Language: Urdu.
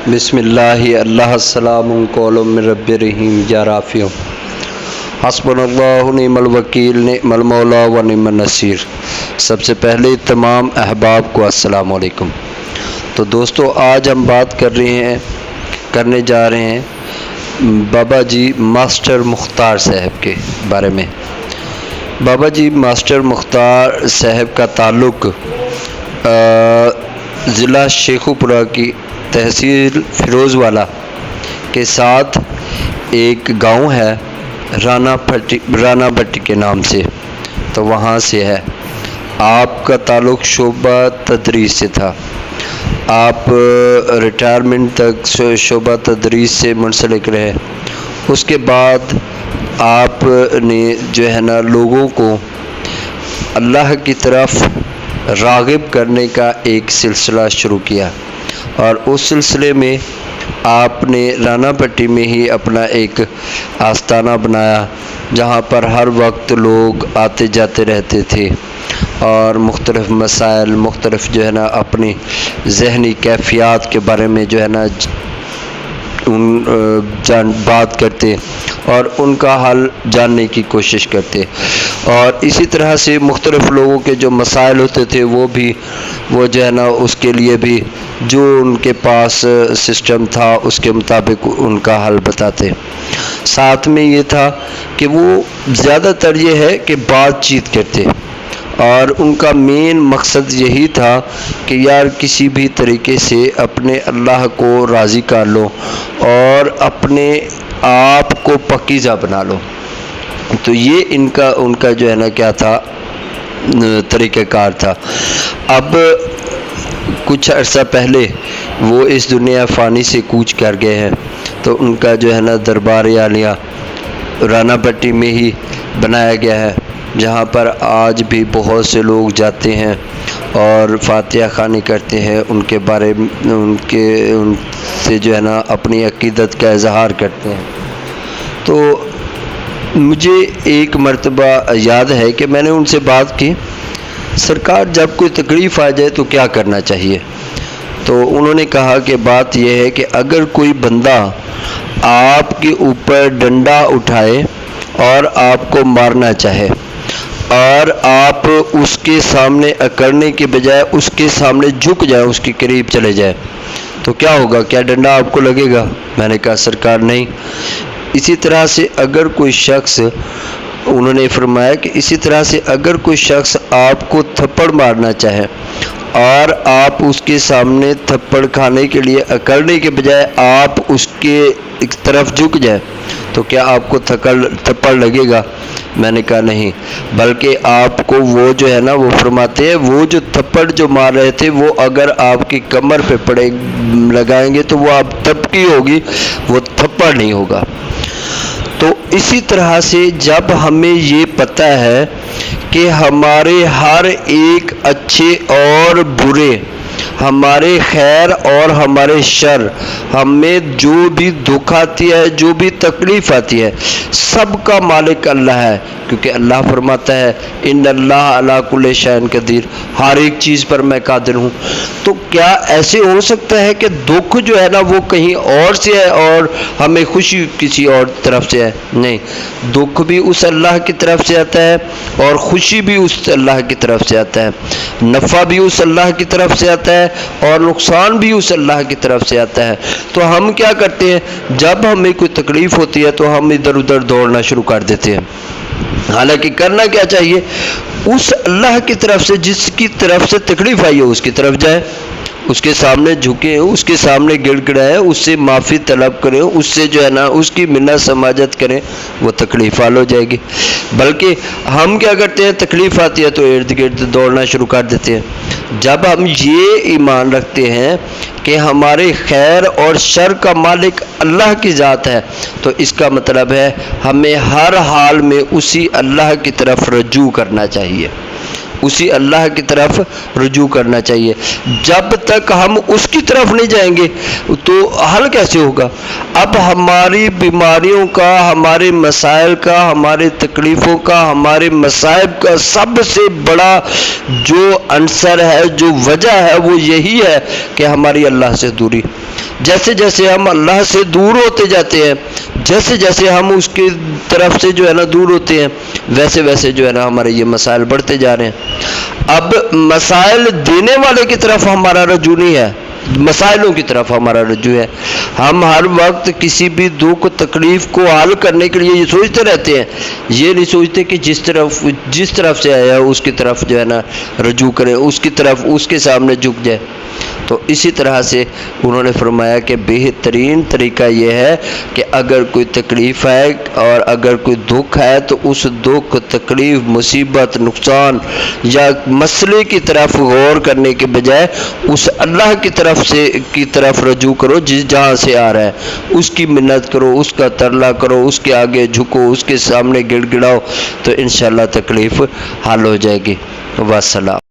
بسم اللہ اللہ السلام قول من رب رحیم یا رافع حسبنا اللہ نعم الوکیل نعم المولا و نعم النصیر۔ سب سے پہلے تمام احباب کو السلام علیکم۔ تو دوستو آج ہم بات کرنے جا رہے ہیں بابا جی ماسٹر مختار صاحب کے بارے میں۔ بابا جی ماسٹر مختار صاحب کا تعلق ضلع شیخوپورہ کی تحصیل فیروزوالہ کے ساتھ ایک گاؤں ہے رانا بٹی کے نام سے، تو وہاں سے ہے۔ آپ کا تعلق شعبہ تدریس سے تھا، آپ ریٹائرمنٹ تک شعبہ تدریس سے منسلک رہے۔ اس کے بعد آپ نے جو ہے نا لوگوں کو اللہ کی طرف راغب کرنے کا ایک سلسلہ شروع کیا، اور اس سلسلے میں آپ نے رانا پٹی میں ہی اپنا ایک آستانہ بنایا، جہاں پر ہر وقت لوگ آتے جاتے رہتے تھے اور مختلف مسائل، مختلف جو ہے نا اپنی ذہنی کیفیات کے بارے میں جو ہے نا بات کرتے اور ان کا حل جاننے کی کوشش کرتے، اور اسی طرح سے مختلف لوگوں کے جو مسائل ہوتے تھے وہ جو ہے نا اس کے لیے بھی جو ان کے پاس سسٹم تھا اس کے مطابق ان کا حل بتاتے۔ ساتھ میں یہ تھا کہ وہ زیادہ تر یہ ہے کہ بات چیت کرتے، اور ان کا مین مقصد یہی تھا کہ یار کسی بھی طریقے سے اپنے اللہ کو راضی کر لو اور اپنے آپ کو پاکیزہ بنا لو۔ تو یہ ان کا جو ہے نا کیا تھا، طریقہ کار تھا۔ اب کچھ عرصہ پہلے وہ اس دنیا فانی سے کوچ کر گئے ہیں، تو ان کا جو ہے نا دربار عالیہ رانا پٹی میں ہی بنایا گیا ہے، جہاں پر آج بھی بہت سے لوگ جاتے ہیں اور فاتحہ خوانی کرتے ہیں، ان کے بارے میں ان سے جو ہے نا اپنی عقیدت کا اظہار کرتے ہیں۔ تو مجھے ایک مرتبہ یاد ہے کہ میں نے ان سے بات کی، سرکار جب کوئی تکلیف آ جائے تو کیا کرنا چاہیے؟ تو انہوں نے کہا کہ بات یہ ہے کہ اگر کوئی بندہ آپ کے اوپر ڈنڈا اٹھائے اور آپ کو مارنا چاہے، اور آپ اس کے سامنے اکڑنے کے بجائے اس کے سامنے جھک جائے، اس کے قریب چلے جائے، تو کیا ہوگا؟ کیا ڈنڈا آپ کو لگے گا؟ میں نے کہا سرکار نہیں۔ اسی طرح سے اگر کوئی شخص، انہوں نے فرمایا کہ اسی طرح سے اگر کوئی شخص آپ کو تھپڑ مارنا چاہے اور آپ اس کے سامنے تھپڑ کھانے کے لیے اکڑنے کے بجائے آپ اس کے طرف جھک جائے، تو کیا آپ کو تھپڑ لگے گا؟ میں نے کہا نہیں، بلکہ آپ کو وہ جو ہے نا وہ فرماتے ہیں وہ جو تھپڑ جو مار رہے تھے وہ اگر آپ کی کمر پہ لگائیں گے تو وہ آپ تھپکی ہوگی، وہ تھپڑ نہیں ہوگا۔ تو اسی طرح سے جب ہمیں یہ پتہ ہے کہ ہمارے ہر ایک اچھے اور برے، ہمارے خیر اور ہمارے شر، ہمیں جو بھی دکھ آتی ہے، جو بھی تکلیف آتی ہے، سب کا مالک اللہ ہے، کیونکہ اللہ فرماتا ہے ان اللہ علی کل شیء قدیر، ہر ایک چیز پر میں قادر ہوں۔ تو کیا ایسے ہو سکتا ہے کہ دکھ جو ہے نا وہ کہیں اور سے ہے اور ہمیں خوشی کسی اور طرف سے ہے؟ نہیں، دکھ بھی اس اللہ کی طرف سے آتا ہے اور خوشی بھی اس اللہ کی طرف سے آتا ہے، نفع بھی اس اللہ کی طرف سے آتا ہے اور نقصان بھی اس اللہ کی طرف سے آتا ہے۔ تو ہم کیا کرتے ہیں؟ جب ہمیں کوئی تکلیف ہوتی ہے تو ہم ادھر ادھر دوڑنا شروع کر دیتے ہیں، حالانکہ کرنا کیا چاہیے؟ اس اللہ کی طرف سے جس کی طرف سے تکلیف آئی ہے اس کی طرف جائیں، اس کے سامنے جھکیں، اس کے سامنے گڑ گڑائیں، اس سے معافی طلب کریں، اس سے جو ہے نا اس کی منت سماجت کریں، وہ تکلیف حل ہو جائے گی۔ بلکہ ہم کیا کرتے ہیں؟ تکلیف آتی ہے تو ارد گرد دوڑنا شروع کر دیتے ہیں۔ جب ہم یہ ایمان رکھتے ہیں کہ ہمارے خیر اور شر کا مالک اللہ کی ذات ہے، تو اس کا مطلب ہے ہمیں ہر حال میں اسی اللہ کی طرف رجوع کرنا چاہیے، اسی اللہ کی طرف رجوع کرنا چاہیے۔ جب تک ہم اس کی طرف نہیں جائیں گے تو حل کیسے ہوگا؟ اب ہماری بیماریوں کا، ہمارے مسائل کا، ہمارے تکلیفوں کا، ہمارے مصائب کا سب سے بڑا جو عنصر ہے، جو وجہ ہے، وہ یہی ہے کہ ہماری اللہ سے دوری۔ جیسے جیسے ہم اللہ سے دور ہوتے جاتے ہیں، جیسے جیسے ہم اس کی طرف سے جو ہے نا دور ہوتے ہیں، ویسے ویسے جو ہے نا ہمارے یہ مسائل بڑھتے جا رہے ہیں۔ اب مسائل دینے والے کی طرف ہمارا رجوع نہیں ہے، مسائلوں کی طرف ہمارا رجوع ہے۔ ہم ہر وقت کسی بھی دکھ تکلیف کو حل کرنے کے لیے یہ سوچتے رہتے ہیں، یہ نہیں سوچتے کہ جس طرف سے آیا اس کی طرف جو ہے نا رجوع کریں، اس کی طرف اس کے سامنے جھک جائے۔ تو اسی طرح سے انہوں نے فرمایا کہ بہترین طریقہ یہ ہے کہ اگر کوئی تکلیف ہے اور اگر کوئی دکھ ہے تو اس دکھ تکلیف مصیبت نقصان یا مسئلے کی طرف غور کرنے کے بجائے اس اللہ کی طرف رجوع کرو جہاں سے آ رہا ہے، اس کی منت کرو، اس کا ترلا کرو، اس کے آگے جھکو، اس کے سامنے گڑ گڑاؤ، تو انشاءاللہ تکلیف حل ہو جائے گی۔ والسلام۔